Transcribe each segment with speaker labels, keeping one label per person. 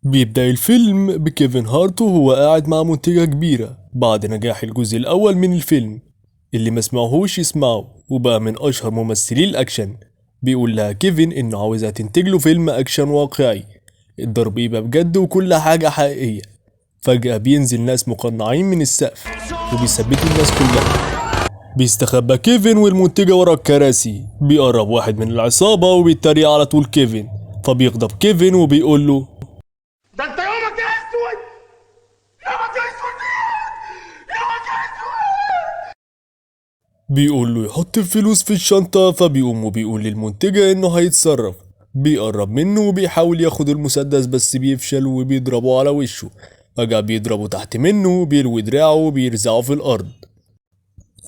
Speaker 1: بيبدأ الفيلم بكيفن هارت وهو قاعد مع منتجة كبيرة بعد نجاح الجزء الأول من الفيلم اللي ما سمعوهوش يسمعه وبقى من أشهر ممثلي الأكشن. بيقول لها كيفن إنه عاوزها تنتج له فيلم أكشن واقعي، الضرب يبقى بجد وكل حاجة حقيقية. فجأة بينزل ناس مقنعين من السقف وبيثبتوا الناس كلها. بيستخبى كيفن والمنتجة ورا الكراسي، بيقرب واحد من العصابة وبيتريق على طول كيفن، فبيغضب كيفن وبيقول له
Speaker 2: ده انت يومك يا اسود، يومك يا اسود، يومك يا اسود.
Speaker 1: بيقول له يحط الفلوس في الشنطة، فبيقوم وبيقول للمنتجة انه هيتصرف. بيقرب منه وبيحاول ياخد المسدس بس بيفشل وبيضربه على وشه. فجأة بيضربه تحت منه، بيلوي دراعه وبيرزعه في الأرض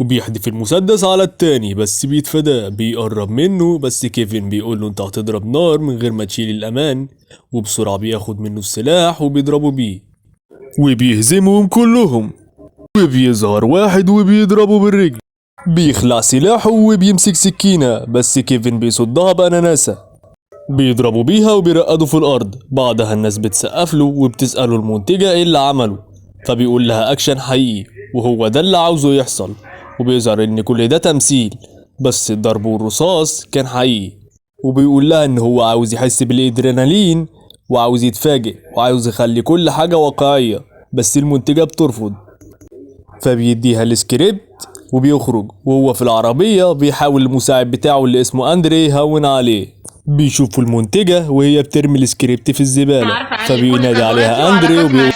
Speaker 1: وبيحدف المسدس على التاني بس بيتفاداه. بيقرب منه بس كيفن بيقول له انت هتضرب نار من غير ما تشيل الأمان، وبسرعة بياخد منه السلاح وبيضربه بيه وبيهزمهم كلهم. وبيظهر واحد وبيضربه بالرجل، بيخلع سلاحه وبيمسك سكينة بس كيفن بيصدها بأناناسة، بيضربوا بيها وبيرقدوا في الأرض. بعدها الناس بتسقف له وبتسأله المنتجة ايه اللي عمله، فبيقول لها أكشن حقيقي وهو ده اللي عاوزه يحصل. وبيظهر ان كل ده تمثيل بس الضرب والرصاص كان حقيقي. وبيقول لها ان هو عاوز يحس بالادرينالين وعاوز يتفاجئ وعاوز يخلي كل حاجة واقعية، بس المنتجة بترفض. فبيديها السكريبت وبيخرج، وهو في العربية بيحاول المساعد بتاعه اللي اسمه أندري يهون عليه. بيشوفوا المنتجة وهي بترمي السكريبت في الزبالة، فبينادي عليها أندري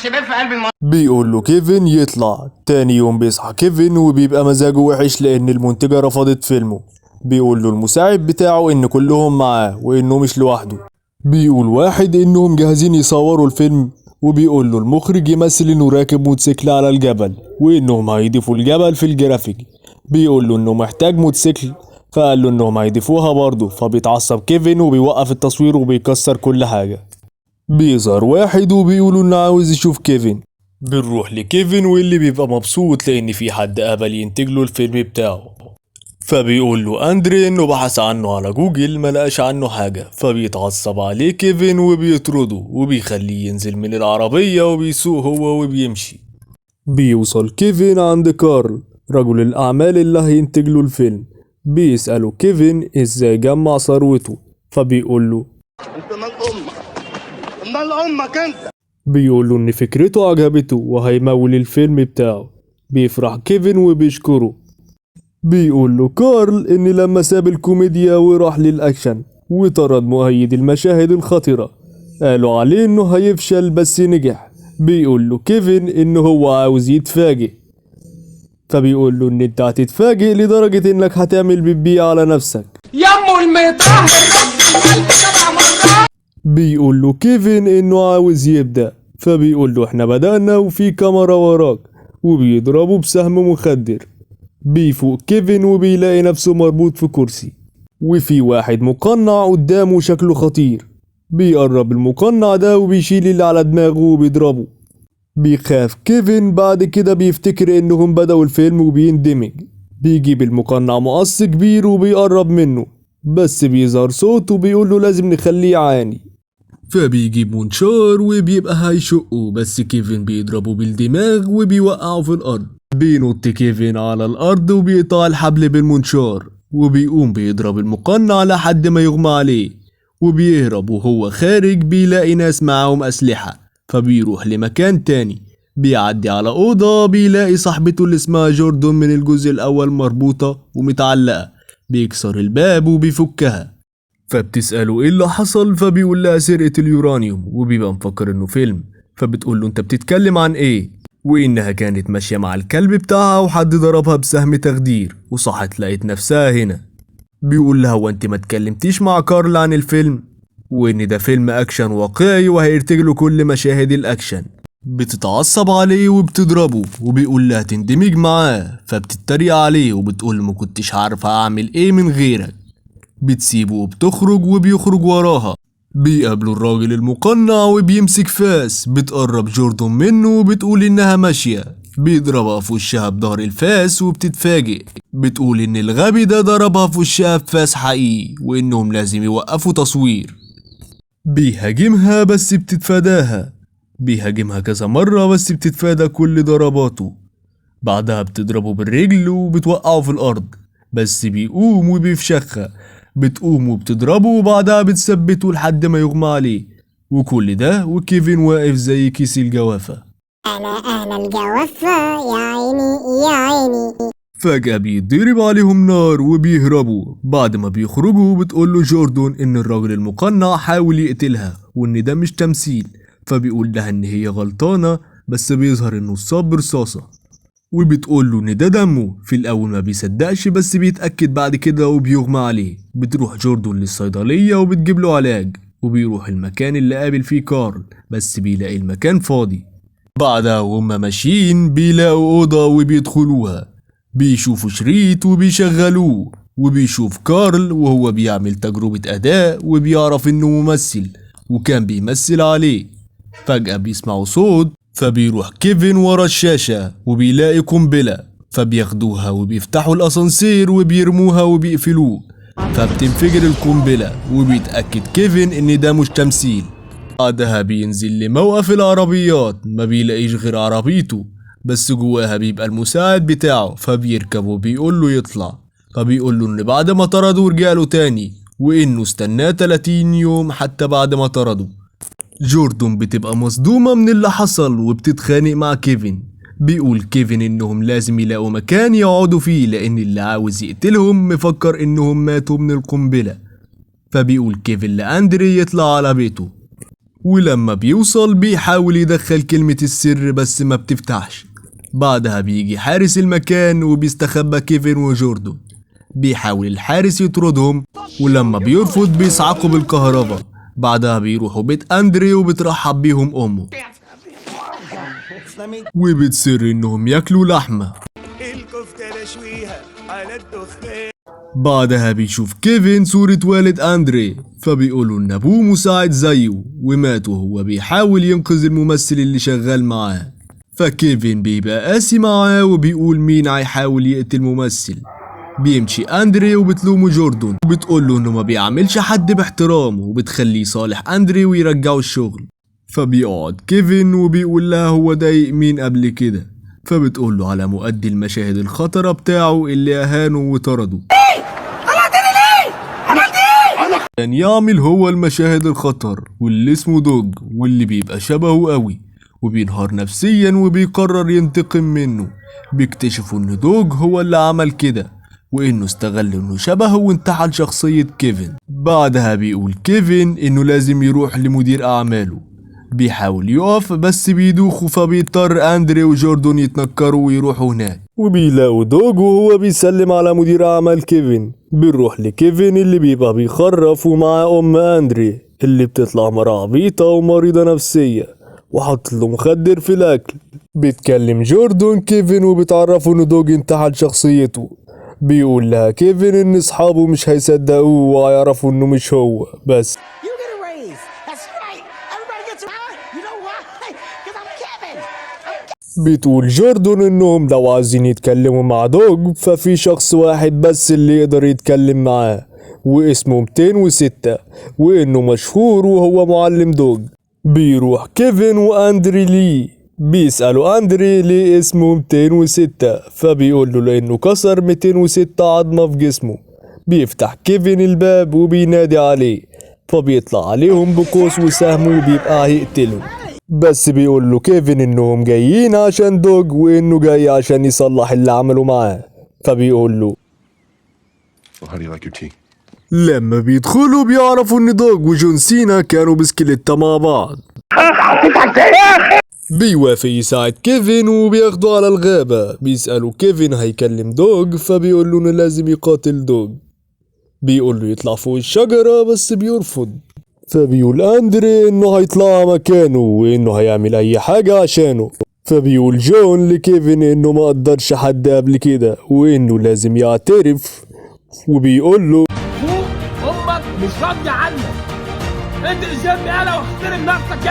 Speaker 1: بيقول له كيفن يطلع. تاني يوم بيصحى كيفن وبيبقى مزاجه وحش لأن المنتجة رفضت فيلمه. بيقول له المساعد بتاعه إن كلهم معاه وإنه مش لوحده. بيقول واحد إنهم جاهزين يصوروا الفيلم، وبيقول له المخرج يمثل إنه راكب موتوسيكل على الجبل وإنهم هيضيفوا الجبل في الجرافيك. بيقول له إنه محتاج موتوسيكل، فقال له إنهم هيضيفوها برضه. فبيتعصب كيفن وبيوقف التصوير وبيكسر كل حاجة. بيظهر واحد وبيقولوا إنه عاوز يشوف كيفن. بنروح لكيفن واللي بيبقى مبسوط لأن في حد قبل ينتج له الفيلم بتاعه. فبيقول له أندري إنه بحث عنه على جوجل ملقاش عنه حاجة، فبيتعصب عليه كيفن وبيطرده وبيخليه ينزل من العربية وبيسوق هو وبيمشي. بيوصل كيفن عند كارل رجل الأعمال اللي هينتج له الفيلم. بيسأله كيفن إزاي جمع ثروته، فبيقول له
Speaker 2: انت مال امك، مال امك انت.
Speaker 1: بيقول له إن فكرته عجبته وهيمول الفيلم بتاعه. بيفرح كيفن وبيشكره. بيقول له كارل إن لما ساب الكوميديا وراح للأكشن وطرد مؤيد المشاهد الخطرة قالوا عليه إنه هيفشل بس نجح. بيقول له كيفن إنه هو عاوز يتفاجئ، فبيقول له إن أنت هتتفاجئ لدرجة إنك هتعمل بيبي على نفسك.
Speaker 2: يمو المطهر نفس 7 مرات.
Speaker 1: بيقول له كيفن إنه عاوز يبدأ، فبيقول له إحنا بدأنا وفي كاميرا وراك، وبيضربه بسهم مخدر. بيفوق كيفن وبيلاقي نفسه مربوط في كرسي وفي واحد مقنع قدامه شكله خطير. بيقرب المقنع ده وبيشيل اللي على دماغه وبيضربه. بيخاف كيفن، بعد كده بيفتكر انهم بدأوا الفيلم وبيندمج. بيجيب المقنع مقص كبير وبيقرب منه بس بيظهر صوت وبيقول له لازم نخليه يعاني. فبيجيب منشار وبيبقى هيشقه بس كيفن بيضربه بالدماغ وبيوقعه في الأرض. بينط كيفن على الأرض وبيقطع الحبل بالمنشار، وبيقوم بيضرب المقنع لحد ما يغمى عليه وبيهرب. وهو خارج بيلاقي ناس معاهم أسلحة، فبيروح لمكان تاني. بيعدي على أوضة بيلاقي صاحبته اللي اسمها جوردن من الجزء الأول مربوطة ومتعلقة. بيكسر الباب وبيفكها، فبتسأله ايه اللي حصل، فبيقول لها سرقة اليورانيوم وبيبقى مفكر انه فيلم. فبتقول له انت بتتكلم عن ايه، وانها كانت ماشية مع الكلب بتاعها وحد ضربها بسهم تخدير وصحت لقيت نفسها هنا. بيقول لها وانت ما تكلمتيش مع كارل عن الفيلم وان ده فيلم اكشن واقعي وهيرتجله كل مشاهد الاكشن. بتتعصب عليه وبتضربه وبيقول لها تندمج معاه، فبتتريق عليه وبتقول ما كنتش عارفة اعمل ايه من غيرك. بتسيبه وبتخرج وبيخرج وراها. بيقابلوا الراجل المقنع وبيمسك فاس. بتقرب جوردن منه وبتقول انها ماشية. بيضربها في وشها بظهر الفاس وبتتفاجئ. بتقول ان الغبي ده ضربها في وشها بفاس حقيقي وانهم لازم يوقفوا تصوير. بيهاجمها بس بتتفاداها. بيهاجمها كذا مرة بس بتتفادى كل ضرباته. بعدها بتضربه بالرجل وبتوقعه في الأرض، بس بيقوم وبيفشخها. بتقوم وبتضربه وبعدها بتثبته لحد ما يغمى عليه. وكل ده وكيفن واقف زي كيس الجوافة.
Speaker 3: أنا الجوافة يا عيني يا عيني.
Speaker 1: فجأة بيتضرب عليهم نار وبيهربوا. بعد ما بيخرجوا بتقوله جوردن إن الراجل المقنع حاول يقتلها وإن ده مش تمثيل، فبيقول لها إن هي غلطانة بس بيظهر إنه اتصاب برصاصة، وبتقوله إن ده دمه. في الأول ما بيصدقش بس بيتأكد بعد كده وبيغمى عليه. بتروح جوردن للصيدلية وبتجيب له علاج، وبيروح المكان اللي قابل فيه كارل بس بيلاقي المكان فاضي. بعدها وهم ماشيين بيلاقوا أوضة وبيدخلوها. بيشوفوا شريط وبيشغلوه، وبيشوف كارل وهو بيعمل تجربة أداء وبيعرف إنه ممثل وكان بيمثل عليه. فجأة بيسمعوا صوت، فبيروح كيفن ورا الشاشة وبيلاقي قنبلة، فبياخدوها وبيفتحوا الأسانسير وبيرموها وبيقفلوه، فبتنفجر القنبلة. وبيتأكد كيفن إن ده مش تمثيل. بعدها بينزل لموقف العربيات، ما بيلاقيش غير عربيته بس جواها بيبقى المساعد بتاعه، فبيركب وبيقول له يطلع. فبيقول له ان بعد ما طرده رجعله تاني وانه استناه 30 يوم حتى بعد ما طرده. جوردن بتبقى مصدومة من اللي حصل وبتتخانق مع كيفن. بيقول كيفن انهم لازم يلاقوا مكان يقعدوا فيه لان اللي عاوز يقتلهم مفكر انهم ماتوا من القنبلة. فبيقول كيفن لأندري يطلع على بيته، ولما بيوصل بيحاول يدخل كلمة السر بس ما بتفتحش. بعدها بيجي حارس المكان وبيستخبى كيفن وجوردن. بيحاول الحارس يطردهم، ولما بيرفض بيصعقوا بالكهرباء. بعدها بيروحوا بيت أندري وبترحب بيهم أمه، وبتصر إنهم ياكلوا لحمة.
Speaker 2: الكفتة نشويها على الدخان.
Speaker 1: بعدها بيشوف كيفن صورة والد أندري، فبيقولوا إن أبوه مساعد زيه ومات وهو بيحاول ينقذ الممثل اللي شغال معاه. فكيفن بيبقى قاسي معاه وبيقول مين هيحاول يقتل ممثل. بيمشي أندري وبتلومه جوردن وبتقوله إنه ما بيعملش حد باحترام وبتخليه صالح أندري ويرجعه الشغل. فبيقعد كيفن وبيقول لها هو ضايق مين قبل كده، فبتقوله على مؤدي المشاهد الخطرة بتاعه اللي أهانه وطرده. كان يعمل هو المشاهد الخطر واللي اسمه دوج واللي بيبقى شبهه قوي، وبينهار نفسيا وبيقرر ينتقم منه. بيكتشفوا ان دوج هو اللي عمل كده وانه استغل انه شبهه وانتحل شخصية كيفن. بعدها بيقول كيفن انه لازم يروح لمدير اعماله. بيحاول يقف بس بيدوخوا، فبيضطر أندري وجوردن يتنكروا ويروحوا هناك، وبيلاقوا دوج وهو بيسلم على مدير أعمال كيفن. بنروح لكيفن اللي بيبقى بيخرف ومعاه أم أندري اللي بتطلع مرة عبيطة ومريضة نفسية وحط له مخدر في الأكل. بيتكلم جوردن كيفن وبتعرفوا إن دوج انتحل شخصيته. بيقول لها كيفن إن أصحابه مش هيصدقوه وهيعرفوا إنه مش هو بس.
Speaker 4: You get a raise. That's right. Everybody gets a raise. You know why? Because I'm Kevin.
Speaker 1: بتقول جوردن انهم لو عايزين يتكلموا مع دوج ففي شخص واحد بس اللي يقدر يتكلم معاه واسمه 206 وانه مشهور وهو معلم دوج. بيروح كيفن واندري ليه بيسألوا أندري ليه اسمه 206، فبيقول له لأنه كسر 206 عظمة في جسمه. بيفتح كيفن الباب وبينادي عليه، فبيطلع عليهم بقوس وسهم وبيبقى هيقتلهم. بس بيقول له كيفن انهم جايين عشان دوج وانه جاي عشان يصلح اللي عمله معاه. فبيقول له
Speaker 2: Well, how do you like your tea?
Speaker 1: لما بيدخلوا بيعرفوا ان دوج وجون سينا كانوا بسكليتة مع بعض. بيوافق يساعد كيفن وبياخدوا على الغابة. بيسألوا كيفن هيكلم دوج، فبيقول له انه لازم يقاتل دوج. بيقول له يطلع فوق الشجرة بس بيرفض. فبيقول أندري إنه هيطلع مكانه وإنه هيعمل أي حاجة عشانه. فبيقول جون لكيفن إنه ما قدرش حد قبل كده وإنه لازم يعترف، وبيقول له
Speaker 5: امك مش راضيه عنك. انت اللي جنبي انا واحترم نفسك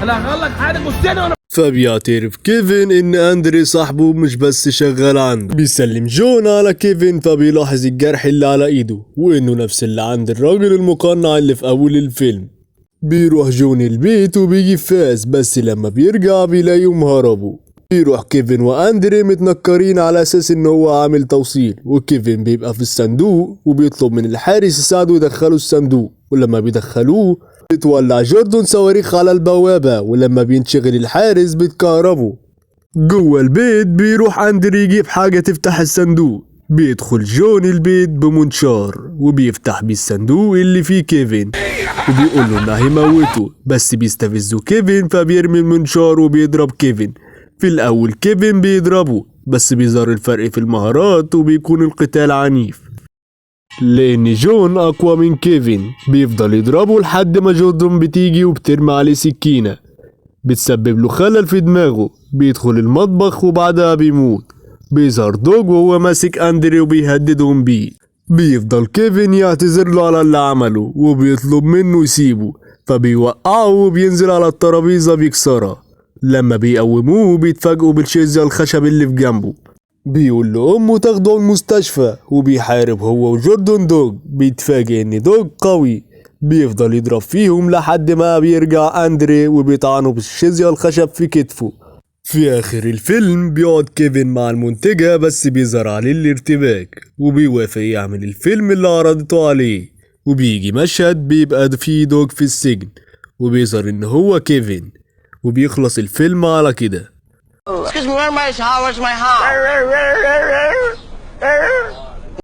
Speaker 5: انا هغلق حالي بصين وانا.
Speaker 1: فبيعترف كيفن إن أندري صاحبه مش بس شغال عنده. بيسلم جون على كيفن، فبيلاحظ الجرح اللي على إيده وإنه نفس اللي عند الراجل المقنع اللي في أول الفيلم. بيروح جون البيت وبيجيب فاس، بس لما بيرجع بيلاقيهم هربوا. بيروح كيفن واندري متنكرين على اساس ان هو عامل توصيل، وكيفن بيبقى في الصندوق وبيطلب من الحارس يساعده يدخله الصندوق، ولما بيدخلوه بتولع جوردن صواريخ على البوابة، ولما بينشغل الحارس بتكهربه. جوه البيت بيروح اندري يجيب حاجة تفتح الصندوق، بيدخل جون البيت بمنشار وبيفتح بيه الصندوق اللي فيه كيفن، وبيقول له انه هيموته، بس بيستفزه كيفن فبيرمي المنشار وبيضرب كيفن. في الاول كيفن بيضربه، بس بيظهر الفرق في المهارات وبيكون القتال عنيف، لان جون اقوى من كيفن. بيفضل يضربه لحد ما جوردن بتيجي وبترمي عليه سكينة بتسبب له خلل في دماغه. بيدخل المطبخ وبعدها بيموت. بيظهر دوج وهو ماسك اندري وبيهددهم بيه. بيفضل كيفن يعتذر له على اللي عمله وبيطلب منه يسيبه، فبيوقعه وبينزل على الترابيزة بيكسرها. لما بيقوموه بيتفاجئوا بالشيزيا الخشب اللي في جنبه. بيقول له امه تاخده المستشفى، وبيحارب هو وجوردن دوج. بيتفاجئ ان دوج قوي، بيفضل يضرب فيهم لحد ما بيرجع اندري وبيطعنه بالشيزيا الخشب في كتفه. في اخر الفيلم بيقعد كيفن مع المنتجة، بس بيظهر عليه الارتباك وبيوافق يعمل الفيلم اللي عرضته عليه. وبيجي مشهد بيبقى فيه دوج في السجن وبيظهر ان هو كيفن، وبيخلص الفيلم على كده.
Speaker 4: Excuse me, where's my house? Where's my house?